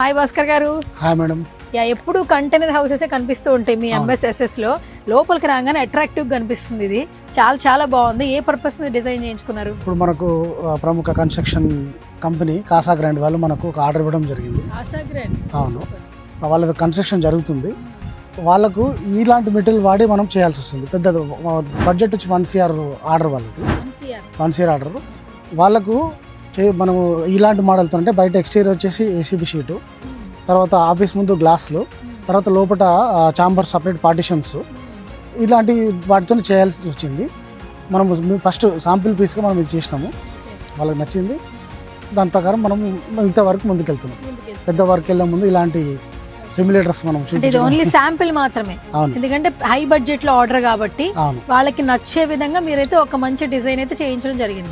Hi Bhaskar గారు. Hi madam. ఎప్పుడు container houses కనిపిస్తూ ఉంటాయి మీ ఎంఎస్ఎస్ఎస్ లో. లోపలికి రాగానే అట్రాక్టివ్ గా కనిపిస్తుంది. ఇది చాలా చాలా బాగుంది. ఏ పర్పస్ మీద డిజైన్ చేయించుకున్నారు? ఇప్పుడు మనకు ప్రముఖ కన్స్ట్రక్షన్ కంపెనీ కాసా గ్రాండ్ వాళ్ళు మనకు ఒక ఆర్డర్ ఇవ్వడం జరిగింది. అవును, వాళ్ళది కన్స్ట్రక్షన్ జరుగుతుంది. వాళ్ళకు ఇలాంటి మెటీరియల్ వాడి మనం చేయాల్సి వస్తుంది. పెద్ద బడ్జెట్ వచ్చి 1 CR ఆర్డర్ వాళ్ళది. 1 CR ఆర్డర్ వాళ్ళకు మనము ఇలాంటి మోడల్తో అంటే బయట ఎక్స్టీరియర్ వచ్చేసి ఏసీబీ షీటు, తర్వాత ఆఫీస్ ముందు గ్లాసులు, తర్వాత లోపల ఛాంబర్ సపరేట్ పార్టిషన్స్, ఇలాంటి వాటితో చేయాల్సి వచ్చింది. మనము ఫస్ట్ శాంపిల్ పీస్గా మనం ఇది చేసినాము. వాళ్ళకి నచ్చింది. దాని ప్రకారం మనం ఇంతవరకు ముందుకెళ్తున్నాం. పెద్ద వర్క్ వెళ్ళే ముందు ఇలాంటి సిమ్యులేటర్స్ మనం ఓన్లీ శాంపిల్ మాత్రమే. ఎందుకంటే హై బడ్జెట్ లో ఆర్డర్ కాబట్టి వాళ్ళకి నచ్చే విధంగా మీరైతే ఒక మంచి డిజైన్ అయితే చేయించడం జరిగింది.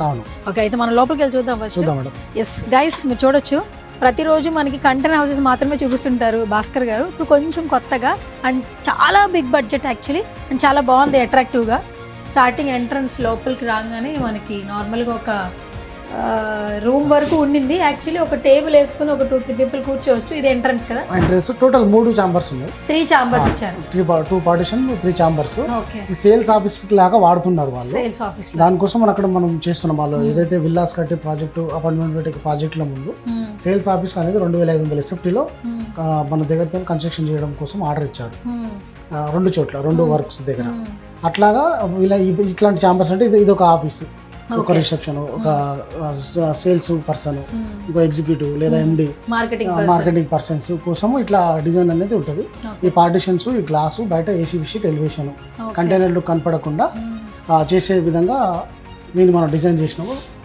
ఓకే, అయితే మనం లోపలికి వెళ్ళి చూద్దాం ఫస్ట్. ఎస్ గైస్, మీరు చూడొచ్చు ప్రతిరోజు మనకి కంటైనర్ హౌసెస్ మాత్రమే చూపిస్తుంటారు భాస్కర్ గారు. ఇప్పుడు కొంచెం కొత్తగా అండ్ చాలా బిగ్ బడ్జెట్ యాక్చువల్లీ, అండ్ చాలా బాగుంది అట్రాక్టివ్గా. స్టార్టింగ్ ఎంట్రన్స్ లోపలికి రాగానే మనకి నార్మల్గా ఒక రూమ్ వరకు ఉండింది. యాక్చువల్లీ ఒక టేబుల్ వేసుకుని ఒక 2-3 పీపుల్ కూర్చోవచ్చు. ఇది ఎంట్రన్స్ కదా? ఎంట్రన్స్ టోటల్ 3 ఛాంబర్స్ ఉన్నాయి. 3 ఛాంబర్స్ ఇచ్చారు. 2 పార్టిషన్ 3 ఛాంబర్స్. ఓకే, ఈ సేల్స్ ఆఫీస్ లాగా వాడుతున్నారు వాళ్ళు. సేల్స్ ఆఫీస్ దానికోసం అక్కడ మనం చేస్తున్నాం. వాళ్ళు ఏదైతే విల్లాస్ కట్టే ప్రాజెక్టు, అపార్ట్మెంట్ పెట్టే ప్రాజెక్టుల ముందు సేల్స్ ఆఫీస్ అనేది 2500 SFTలో మన దగ్గరతో కన్స్ట్రక్షన్ చేయడం కోసం ఆర్డర్ ఇచ్చారు. 2 చోట్ల 2 వర్క్స్ దగ్గర. అట్లాగా ఇట్లాంటి ఛాంబర్స్ అంటే ఇది ఒక ఆఫీసు, ఒక రిసెప్షన్, ఒక సేల్స్ పర్సన్, ఇంకో ఎగ్జిక్యూటివ్ లేదా MD మార్కెటింగ్ పర్సన్స్ కోసం ఇట్లా డిజైన్ అనేది ఉంటుంది. ఈ పార్టిషన్స్, ఈ గ్లాసు, బయట ఏసీబీ షీట్, ఎలివేషన్, కంటైనర్లు కనపడకుండా చేసే విధంగా దీన్ని మనం డిజైన్ చేసినాము.